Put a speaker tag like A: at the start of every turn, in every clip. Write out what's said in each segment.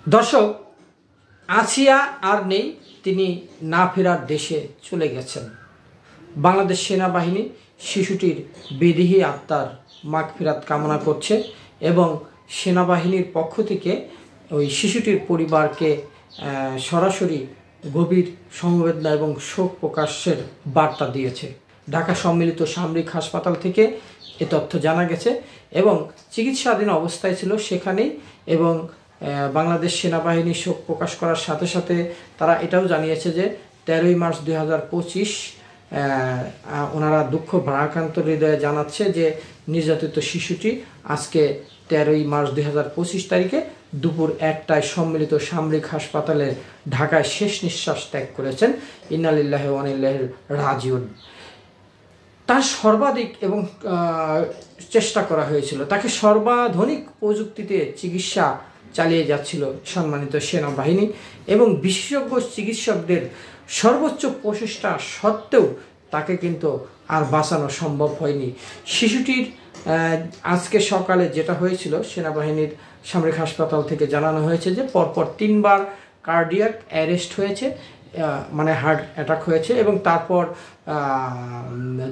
A: দর্শক, আসিয়া আর নেই, তিনি না ফেরার দেশে চলে গেছেন। বাংলাদেশ সেনাবাহিনী শিশুটির বিদেহী আত্মার মাগফিরাত কামনা করছে এবং সেনাবাহিনীর পক্ষ থেকে ওই শিশুটির পরিবারকে সরাসরি গভীর সমবেদনা এবং শোক প্রকাশের বার্তা দিয়েছে। ঢাকা সম্মিলিত সামরিক হাসপাতাল থেকে এ তথ্য জানা গেছে এবং চিকিৎসাধীন অবস্থায় ছিল সেখানেই। এবং বাংলাদেশ সেনাবাহিনী শোক প্রকাশ করার সাথে সাথে তারা এটাও জানিয়েছে যে 13ই মার্চ 2025 ওনারা দুঃখ ভারাক্রান্ত হৃদয়ে জানাচ্ছে যে নির্যাতিত শিশুটি আজকে 13ই মার্চ 2025 তারিখে দুপুর 1টায় সম্মিলিত সামরিক হাসপাতালে ঢাকায় শেষ নিঃশ্বাস ত্যাগ করেছেন। ইন্না লিল্লাহি ওয়া ইন্না ইলাইহি রাজিউন। তার সর্বাধিক এবং চেষ্টা করা হয়েছিল, তাকে সর্বাধুনিক প্রযুক্তিতে চিকিৎসা চালিয়ে যাচ্ছিল সম্মানিত সেনাবাহিনী এবং বিশেষজ্ঞ চিকিৎসকদের সর্বোচ্চ প্রচেষ্টা সত্ত্বেও তাকে কিন্তু আর বাঁচানো সম্ভব হয়নি। শিশুটির আজকে সকালে যেটা হয়েছিল, সেনাবাহিনীর সামরিক হাসপাতাল থেকে জানানো হয়েছে যে পরপর 3বার কার্ডিয়াক অ্যারেস্ট হয়েছে, মানে হার্ট অ্যাটাক হয়েছে এবং তারপর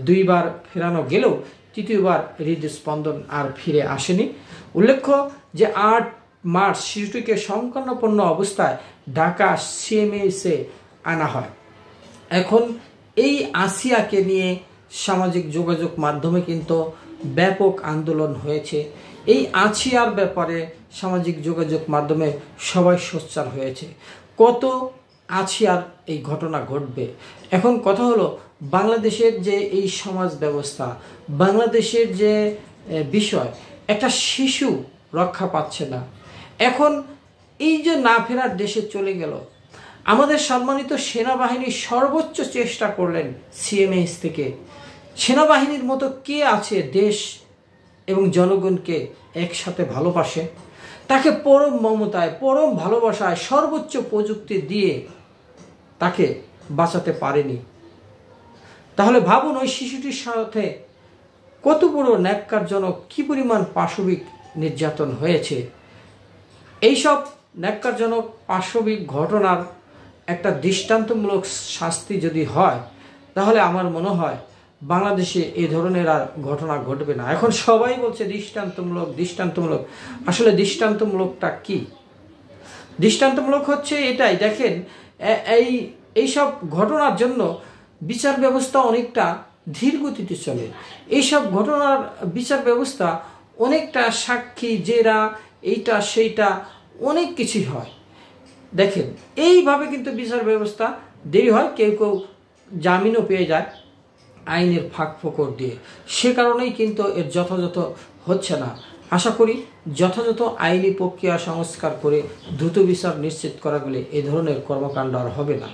A: 2বার ফেরানো গেলেও 3য়বার হৃদস্পন্দন আর ফিরে আসেনি। উল্লেখ্য যে 8 মার্চ শিশুটিকে সংকটাপন্ন অবস্থায় ঢাকা সিএমএইচে আনা হয়। এখন এই আসিয়াকে নিয়ে সামাজিক যোগাযোগ মাধ্যমে কিন্তু ব্যাপক আন্দোলন হয়েছে। এই আসিয়ার ব্যাপারে সামাজিক যোগাযোগ মাধ্যমে সবাই সোচ্চার হয়েছে। কত আসিয়ার এই ঘটনা ঘটবে? এখন কথা হলো, বাংলাদেশের যে এই সমাজ ব্যবস্থা, বাংলাদেশের যে বিষয়, একটা শিশু রক্ষা পাচ্ছে না। এখন এই যে না ফেরার দেশে চলে গেল, আমাদের সম্মানিত সেনাবাহিনী সর্বোচ্চ চেষ্টা করলেন সিএমএইচ থেকে। সেনাবাহিনীর মতো কে আছে দেশ এবং জনগণকে একসাথে ভালোবাসে? তাকে পরম মমতায়, পরম ভালোবাসায়, সর্বোচ্চ প্রযুক্তি দিয়ে তাকে বাঁচাতে পারেনি। তাহলে ভাবুন ওই শিশুটির সাথে কত বড় ন্যাক্কারজনক, কি পরিমাণ পাশবিক নির্যাতন হয়েছে। এইসব ন্যাক্কারজনক পাশবিক ঘটনার একটা দৃষ্টান্তমূলক শাস্তি যদি হয়, তাহলে আমার মনে হয় বাংলাদেশে এই ধরনের আর ঘটনা ঘটবে না। এখন সবাই বলছে দৃষ্টান্তমূলক দৃষ্টান্তমূলক। আসলে দৃষ্টান্তমূলকটা কি? দৃষ্টান্তমূলক হচ্ছে এটাই, দেখেন এইসব ঘটনার জন্য বিচার ব্যবস্থা অনেকটা ধীর গতিতে চলে। এইসব ঘটনার বিচার ব্যবস্থা অনেকটা সাক্ষী, জেরা, এইটা সেইটা অনেক কিছুই হয়। দেখেন এইভাবে কিন্তু বিচার ব্যবস্থা দেরি হয়, কেউ কেউ জামিনও পেয়ে যায় আইনের ফাঁক ফোকর দিয়ে। সে কারণেই কিন্তু এর যথাযথ হচ্ছে না। আশা করি যথাযথ আইনি প্রক্রিয়া সংস্কার করে দ্রুত বিচার নিশ্চিত করা গেলে এ ধরনের কর্মকাণ্ড আর হবে না।